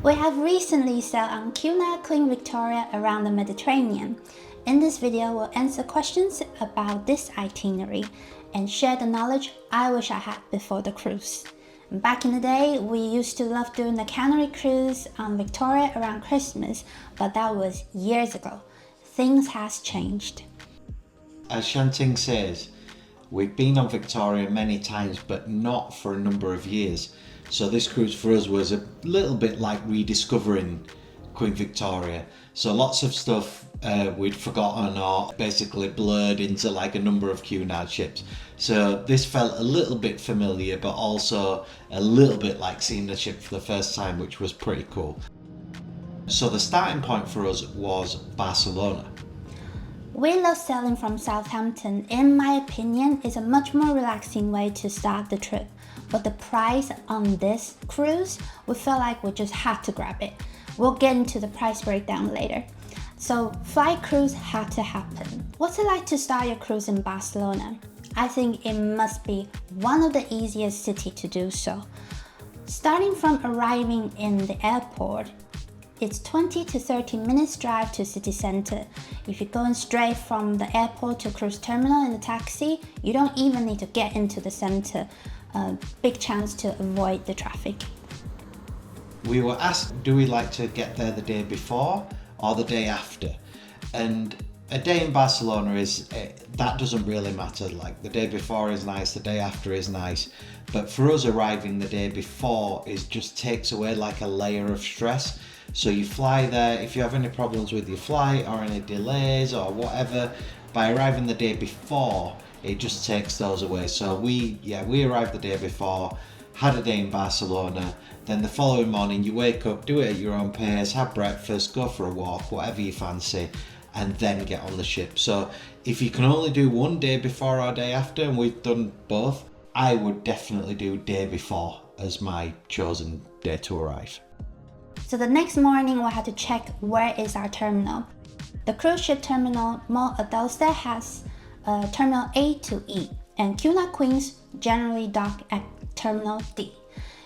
We have recently sailed on Cunard Queen Victoria around the Mediterranean. In this video, we'll answer questions about this itinerary and share the knowledge I wish I had before the cruise. Back in the day, we used to love doing the Canary cruise on Victoria around Christmas, but that was years ago. Things has changed. As Shanting says, we've been on Victoria many times, but not for a number of years. So this cruise for us was a little bit like rediscovering Queen Victoria. So lots of stuff we'd forgotten or basically blurred into like a number of Cunard ships. So this felt a little bit familiar, but also a little bit like seeing the ship for the first time, which was pretty cool. So the starting point for us was Barcelona. We love sailing from Southampton. In my opinion, it's a much more relaxing way to start the trip. But the price on this cruise, we felt like we just had to grab it. We'll get into the price breakdown later. So flight cruise had to happen. What's it like to start your cruise in Barcelona? I think it must be one of the easiest cities to do so. Starting from arriving in the airport, it's 20 to 30 minutes drive to city center. If you're going straight from the airport to cruise terminal in a taxi, you don't even need to get into the center. Big chance to avoid the traffic. We were asked, do we like to get there the day before or the day after? And a day in Barcelona that doesn't really matter. Like the day before is nice, the day after is nice. But for us, arriving the day before just takes away like a layer of stress. So you fly there, if you have any problems with your flight or any delays or whatever, by arriving the day before, it just takes those away. So we arrived the day before, had a day in Barcelona, then the following morning you wake up, do it at your own pace, have breakfast, go for a walk, whatever you fancy, and then get on the ship. So if you can only do one day before or day after, and we've done both, I would definitely do day before as my chosen day to arrive. So the next morning we had to check where is our terminal. The cruise ship terminal Moll Adossat has Terminal A to E, and Cunard Queens generally dock at Terminal D.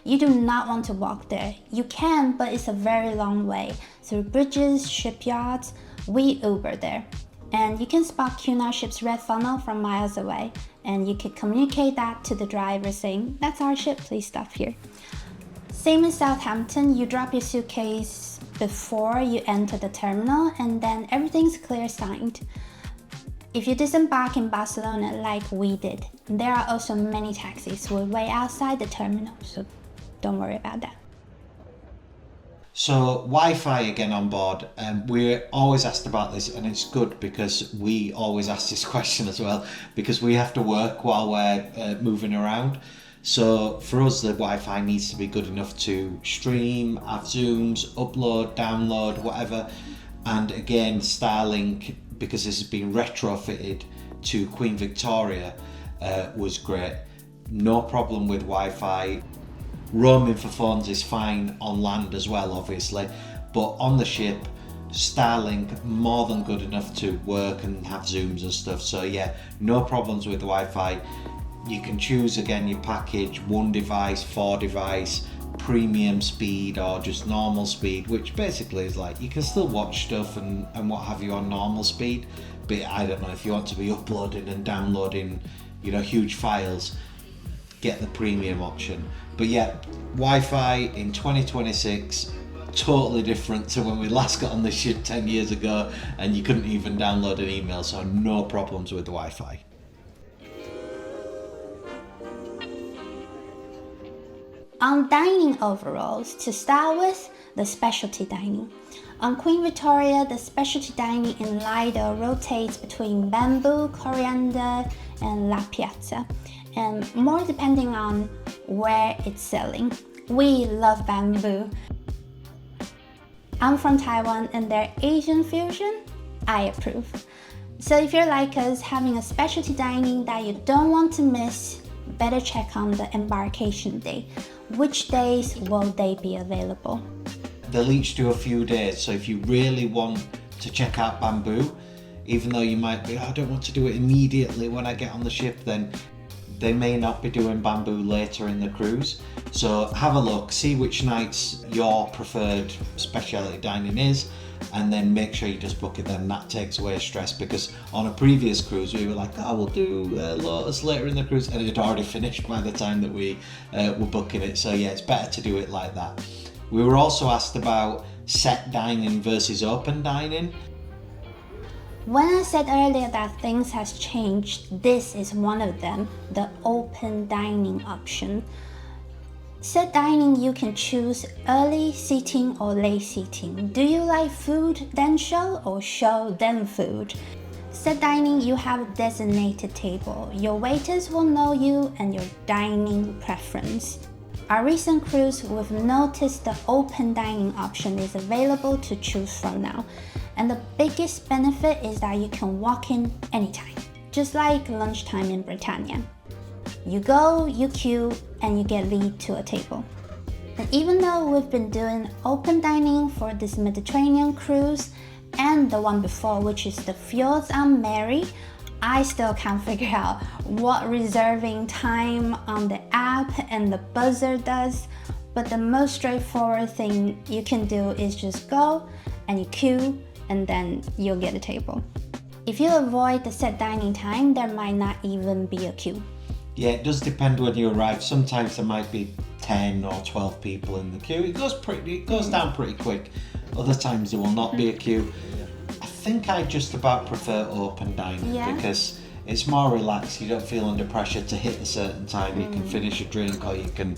You do not want to walk there. You can, but it's a very long way. Through bridges, shipyards, we Uber there. And you can spot Cunard ship's red funnel from miles away, and you can communicate that to the driver saying, that's our ship, please stop here. Same as Southampton, you drop your suitcase before you enter the terminal, and then everything's clear signed. If you disembark in Barcelona like we did, there are also many taxis who will wait outside the terminal, so don't worry about that. So Wi-Fi again on board, we're always asked about this, and it's good because we always ask this question as well, because we have to work while we're moving around. So for us, the Wi-Fi needs to be good enough to stream, have Zooms, upload, download, whatever. And again, Starlink, because this has been retrofitted to Queen Victoria, was great. No problem with Wi-Fi. Roaming for phones is fine on land as well, obviously, but on the ship, Starlink more than good enough to work and have Zooms and stuff. So yeah, no problems with Wi-Fi. You can choose again your package, 1 device, 4 device, premium speed or just normal speed, which basically is like you can still watch stuff and what have you on normal speed, but I don't know, if you want to be uploading and downloading, huge files, get the premium option. But yeah, Wi-Fi in 2026, totally different to when we last got on this ship 10 years ago and you couldn't even download an email, so no problems with the Wi-Fi. On dining overalls, to start with, the specialty dining. On Queen Victoria, the specialty dining in Lido rotates between bamboo, coriander, and la piazza, and more depending on where it's selling. We love bamboo. I'm from Taiwan, and their Asian fusion, I approve. So if you're like us, having a specialty dining that you don't want to miss, better check on the embarkation day. Which days will they be available? They'll each do a few days, so if you really want to check out bamboo, even though you might be, I don't want to do it immediately when I get on the ship, then they may not be doing bamboo later in the cruise. So have a look, see which nights your preferred specialty dining is, and then make sure you just book it then. That takes away stress, because on a previous cruise we were like, oh, we'll do Lotus later in the cruise, and it had already finished by the time that we were booking it. So yeah, it's better to do it like that. We were also asked about set dining versus open dining. When I said earlier that things has changed, this is one of them, the open dining option. Set dining, you can choose early seating or late seating. Do you like food then show, or show then food? Set dining, you have a designated table. Your waiters will know you and your dining preference. Our recent cruise, we've noticed the open dining option is available to choose from now. And the biggest benefit is that you can walk in anytime, just like lunchtime in Britannia. You go, you queue, and you get lead to a table. And even though we've been doing open dining for this Mediterranean cruise and the one before, which is the Fjords on Mary, I still can't figure out what reserving time on the app and the buzzer does. But the most straightforward thing you can do is just go and you queue, and then you'll get a table. If you avoid the set dining time, there might not even be a queue. Yeah, it does depend when you arrive. Sometimes there might be 10 or 12 people in the queue. It goes down pretty quick. Other times there will not be a queue. I think I just about prefer open dining because it's more relaxed. You don't feel under pressure to hit a certain time. You can finish a drink, or you can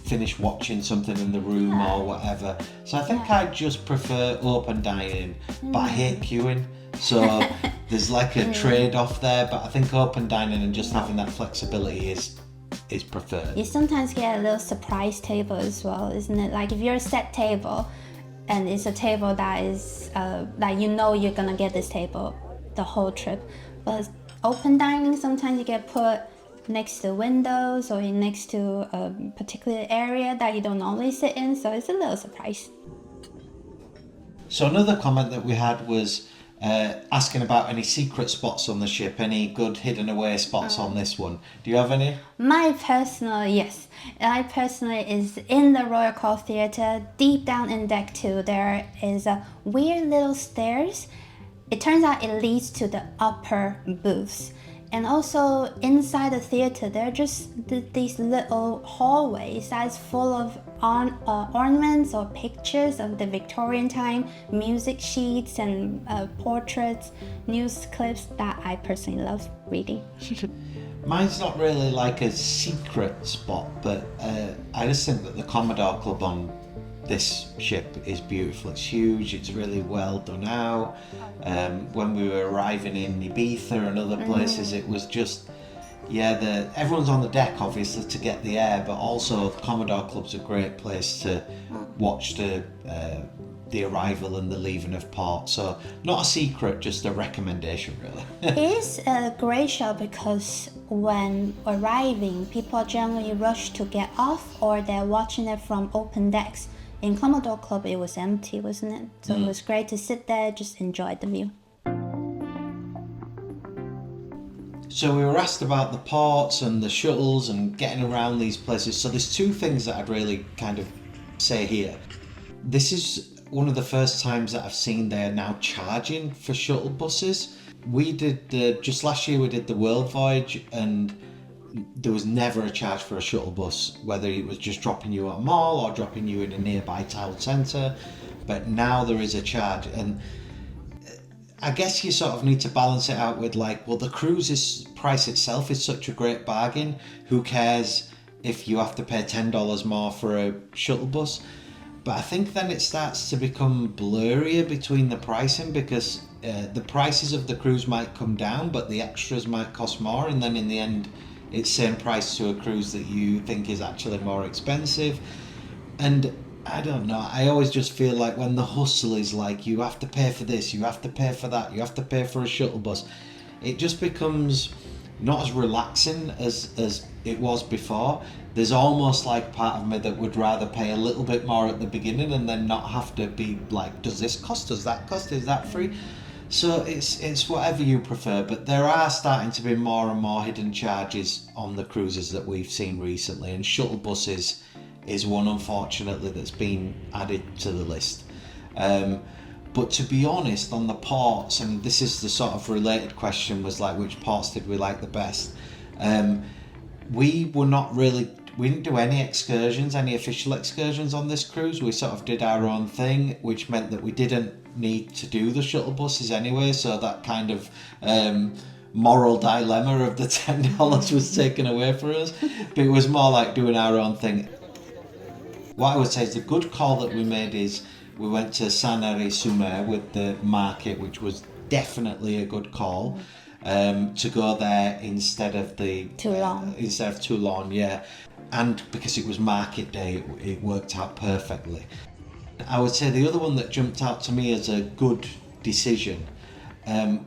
finish watching something in the room or whatever. So I think I just prefer open dining, but I hate queuing. So there's like a trade-off there, but I think open dining and just having that flexibility is preferred. You sometimes get a little surprise table as well, isn't it? Like if you're a set table and it's a table that is that you know you're gonna get this table the whole trip, but open dining, sometimes you get put next to windows or next to a particular area that you don't normally sit in, so it's a little surprise. So another comment that we had was asking about any secret spots on the ship, any good hidden away spots on this one. Do you have any? My personal is in the Royal Court Theatre, deep down in deck 2, there is a weird little stairs. It turns out it leads to the upper booths. And also inside the theatre, there are just these little hallways that's full of ornaments or pictures of the Victorian time, music sheets and portraits, news clips that I personally love reading. Mine's not really like a secret spot, but I just think that the Commodore Club on this ship is beautiful. It's huge, it's really well done out. When we were arriving in Ibiza and other places, it was just, everyone's on the deck obviously to get the air, but also Commodore Club's a great place to watch the arrival and the leaving of port. So not a secret, just a recommendation really. It is a great show because when arriving, people generally rush to get off, or they're watching it from open decks. In Commodore Club, it was empty, wasn't it? So it was great to sit there, just enjoy the view. So we were asked about the ports and the shuttles and getting around these places. So there's two things that I'd really kind of say here. This is one of the first times that I've seen they're now charging for shuttle buses. We did, just last year we did the World Voyage, and there was never a charge for a shuttle bus, whether it was just dropping you at Moll or dropping you in a nearby town centre. But now there is a charge, and I guess you sort of need to balance it out with like, well, the cruise's price itself is such a great bargain. Who cares if you have to pay $10 more for a shuttle bus? But I think then it starts to become blurrier between the pricing, because the prices of the cruise might come down, but the extras might cost more, and then in the end, it's same price to a cruise that you think is actually more expensive. And I don't know, I always just feel like when the hustle is like, you have to pay for this, you have to pay for that, you have to pay for a shuttle bus, it just becomes not as relaxing as it was before. There's almost like part of me that would rather pay a little bit more at the beginning and then not have to be like, does this cost, does that cost, is that free? So it's whatever you prefer, but there are starting to be more and more hidden charges on the cruises that we've seen recently, and shuttle buses is one, unfortunately, that's been added to the list. But to be honest, on the ports, and this is the sort of related question, was like, which ports did we like the best? We didn't do any excursions, any official excursions on this cruise. We sort of did our own thing, which meant that we didn't need to do the shuttle buses anyway, so that kind of moral dilemma of the $10 was taken away for us. But it was more like doing our own thing. What I would say is the good call that we made is we went to Canary-sur-Mer with the market, which was definitely a good call. To go there instead of Toulon, yeah. And because it was market day, it worked out perfectly. I would say the other one that jumped out to me as a good decision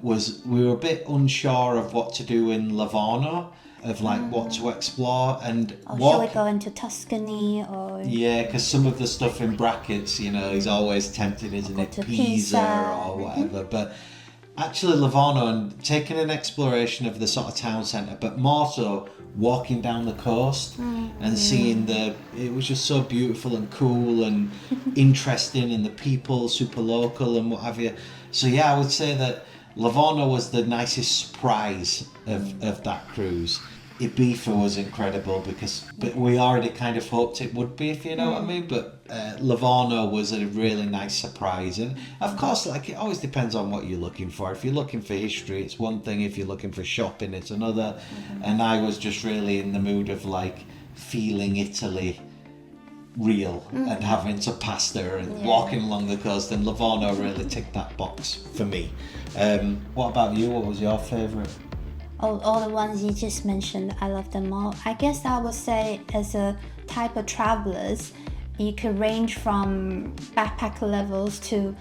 was we were a bit unsure of what to do in Livorno, of like what to explore, and should we go into Tuscany or... Yeah, because some of the stuff in brackets, you know, is always tempting, isn't it? Pisa or whatever. But actually Livorno, and taking an exploration of the sort of town centre, but more so walking down the coast and seeing it was just so beautiful and cool and interesting, and the people super local and what have you. So yeah, I would say that Livorno was the nicest surprise of that cruise. Ibiza was incredible but we already kind of hoped it would be, if you know what I mean. But Livorno was a really nice surprise, and of course, like, it always depends on what you're looking for. If you're looking for history, it's one thing. If you're looking for shopping, it's another. And I was just really in the mood of like feeling Italy real and having some pasta and walking along the coast, and Livorno really ticked that box for me. What about you? What was your favourite? All the ones you just mentioned, I love them all. I guess I would say, as a type of travelers, you could range from backpacker levels to,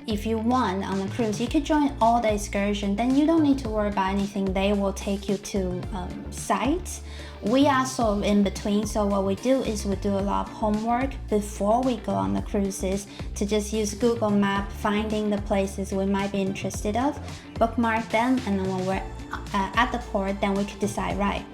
if you want, on a cruise, you could join all the excursion. Then you don't need to worry about anything. They will take you to sites. We are sort of in between, so what we do is we do a lot of homework before we go on the cruises, to just use Google Map, finding the places we might be interested of, bookmark them, and then when we're at the port, then we could decide, right,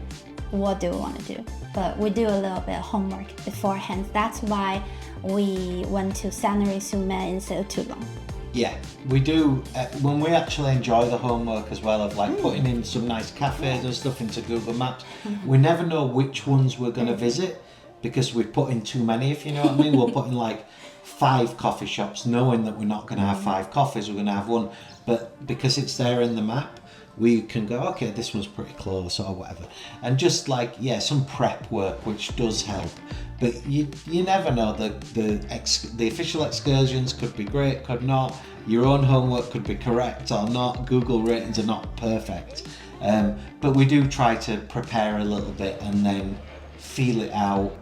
what do we want to do. But we do a little bit of homework beforehand. That's why we went to Canary-sur-Mer instead of Toulon. Yeah, we do. When we actually enjoy the homework as well, of like putting in some nice cafes and stuff into Google Maps, we never know which ones we're going to visit because we've put in too many, if you know what I mean. We'll put in like 5 coffee shops, knowing that we're not going to have 5 coffees, we're going to have one. But because it's there in the map, we can go, okay, this one's pretty close or whatever. And just like, yeah, some prep work, which does help. But you never know. The official excursions could be great, could not. Your own homework could be correct or not. Google ratings are not perfect. But we do try to prepare a little bit and then feel it out.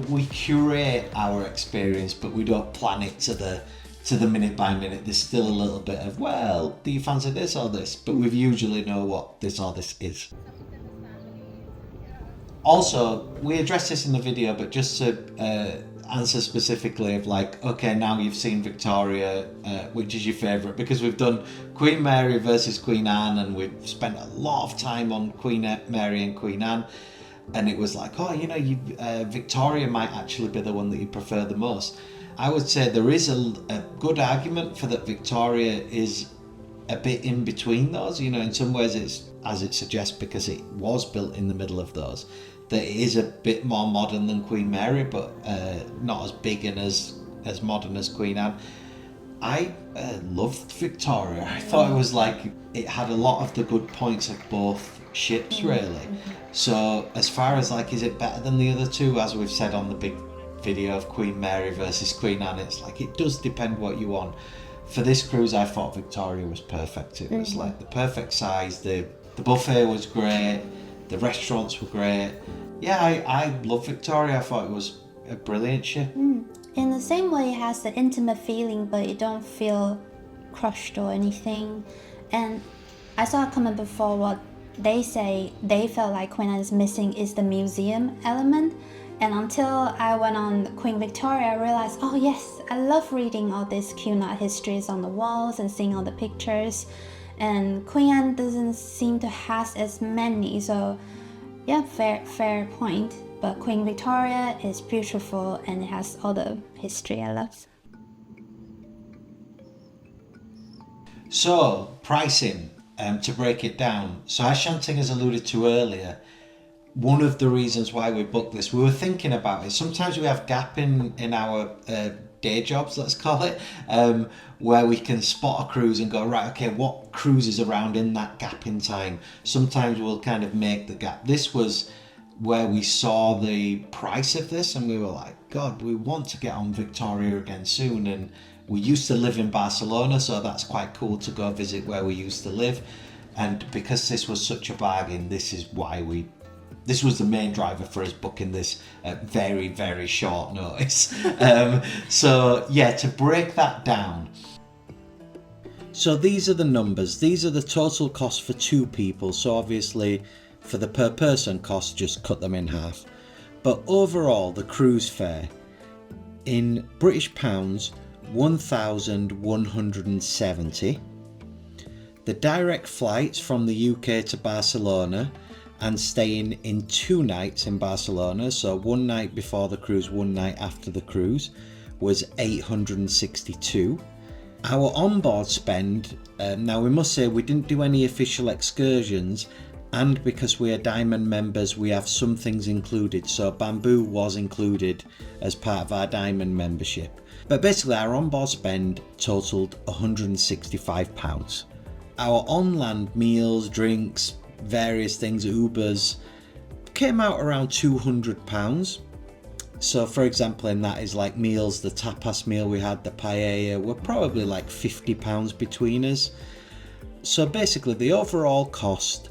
We curate our experience, but we don't plan it to the minute by minute. There's still a little bit of, well, do you fancy this or this? But we usually know what this or this is. Also, we addressed this in the video, but just to answer specifically of like, okay, now you've seen Victoria, which is your favourite? Because we've done Queen Mary versus Queen Anne, and we've spent a lot of time on Queen Mary and Queen Anne. And it was like, oh, Victoria might actually be the one that you prefer the most. I would say there is a good argument for that Victoria is a bit in between those. You know, in some ways it's, as it suggests, because it was built in the middle of those, that it is a bit more modern than Queen Mary, but not as big and as modern as Queen Anne. I loved Victoria. I thought it was like, it had a lot of the good points of both ships, really. So as far as like, is it better than the other two, as we've said on the big video of Queen Mary versus Queen Anne, it's like, it does depend what you want. For this cruise, I thought Victoria was perfect. It was like the perfect size. The buffet was great. The restaurants were great. Yeah, I love Victoria. I thought it was a brilliant ship. In the same way, it has the intimate feeling, but you don't feel crushed or anything. And I saw a comment before, what they say they felt like Queen Anne is missing is the museum element. And until I went on Queen Victoria, I realized, oh yes, I love reading all these Cunard histories on the walls and seeing all the pictures. And Queen Anne doesn't seem to have as many, so yeah, fair point. But Queen Victoria is beautiful and it has all the history I love. So, pricing, to break it down. So as Shanting has alluded to earlier, one of the reasons why we booked this, we were thinking about it. Sometimes we have gap in our day jobs, let's call it, where we can spot a cruise and go, right, okay, what cruise is around in that gap in time? Sometimes we'll kind of make the gap. This was where we saw the price of this and we were like, God, we want to get on Victoria again soon. And we used to live in Barcelona, so that's quite cool to go visit where we used to live. And because this was such a bargain, this was the main driver for us booking this at very, very short notice. So yeah, to break that down. So these are the numbers. These are the total costs for 2 people. So obviously for the per person cost, just cut them in half. But overall, the cruise fare in British pounds, 1,170. The direct flights from the UK to Barcelona and staying in 2 nights in Barcelona, so 1 night before the cruise, 1 night after the cruise, was 862. Our onboard spend, now we must say we didn't do any official excursions, and because we are Diamond members we have some things included, so bamboo was included as part of our Diamond membership. But basically our onboard spend totalled £165. Our on-land meals, drinks, various things, Ubers, came out around £200. So for example, in that is like meals, the tapas meal we had, the paella, were probably like £50 between us. So basically the overall cost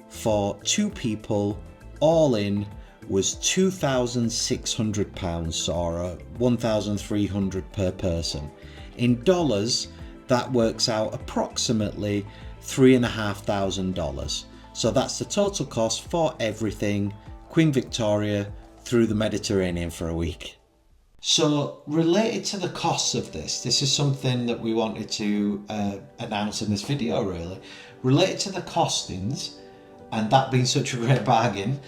for 2 people all in was £2,600, or $1,300 per person. In dollars, that works out approximately $3,500. So that's the total cost for everything, Queen Victoria through the Mediterranean for a week. So related to the costs of this is something that we wanted to announce in this video really. Related to the costings, and that being such a great bargain,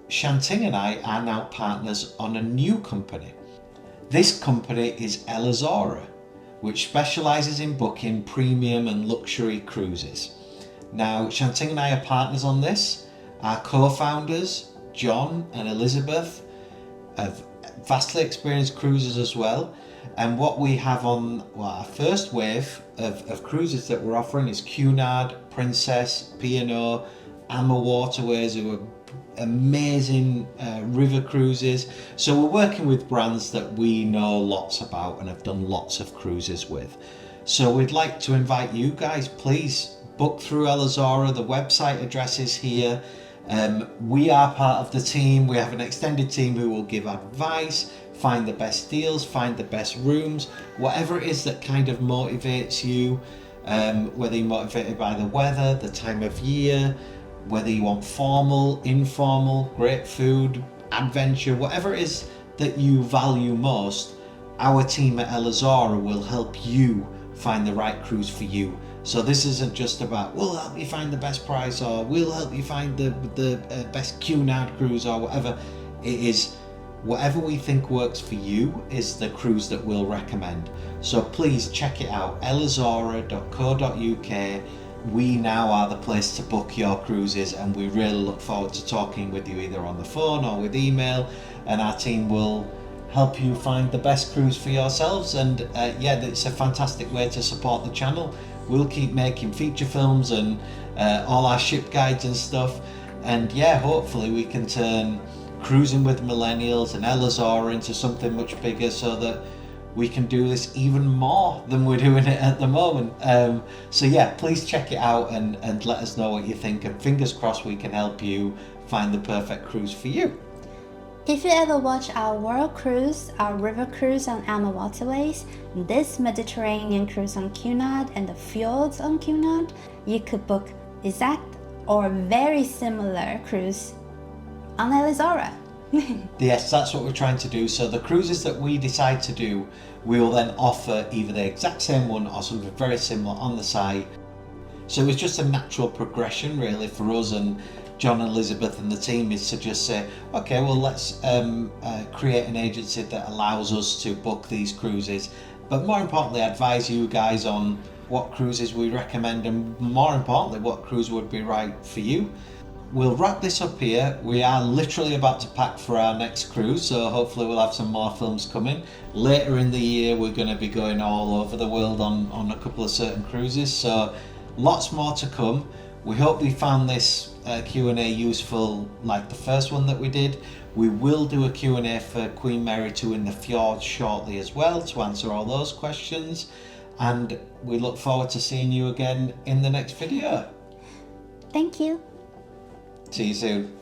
Shanting and I are now partners on a new company. This company is ELIZZORA, which specialises in booking premium and luxury cruises. Now, Shanting and I are partners on this. Our co-founders, John and Elizabeth, have vastly experienced cruises as well. And what we have on our first wave of cruises that we're offering is Cunard, Princess, P&O, Amma Waterways, who are amazing river cruises. So we're working with brands that we know lots about and have done lots of cruises with. So we'd like to invite you guys, please book through ELIZZORA. The website address is here. We are part of the team. We have an extended team who will give advice, find the best deals, find the best rooms, whatever it is that kind of motivates you, whether you're motivated by the weather, the time of year, whether you want formal, informal, great food, adventure, whatever it is that you value most, our team at ELIZZORA will help you find the right cruise for you. So this isn't just about, we'll help you find the best price, or we'll help you find the best Cunard cruise, or whatever. It is whatever we think works for you is the cruise that we'll recommend. So please check it out, elizzora.co.uk. We now are the place to book your cruises, and we really look forward to talking with you either on the phone or with email, and our team will help you find the best cruise for yourselves. And yeah, it's a fantastic way to support the channel. We'll keep making feature films and all our ship guides and stuff, and yeah, hopefully we can turn Cruising with Millennials and ELIZZORA into something much bigger, so that we can do this even more than we're doing it at the moment. So yeah, please check it out and let us know what you think, and fingers crossed we can help you find the perfect cruise for you. If you ever watch our world cruise, our river cruise on Amma Waterways, this Mediterranean cruise on Cunard and the fjords on Cunard, you could book exact or very similar cruise on ELIZZORA. Yes, that's what we're trying to do. So the cruises that we decide to do, we will then offer either the exact same one or something very similar on the site. So it was just a natural progression really for us, and John and Elizabeth and the team is to just say, okay, well let's create an agency that allows us to book these cruises, but more importantly advise you guys on what cruises we recommend, and more importantly what cruise would be right for you. We'll wrap this up here. We are literally about to pack for our next cruise, so hopefully we'll have some more films coming. Later in the year we're going to be going all over the world on a couple of certain cruises, so lots more to come. We hope you found this Q&A useful like the first one that we did. We will do a Q&A for Queen Mary 2 in the fjord shortly as well to answer all those questions, and we look forward to seeing you again in the next video. Thank you. See you soon.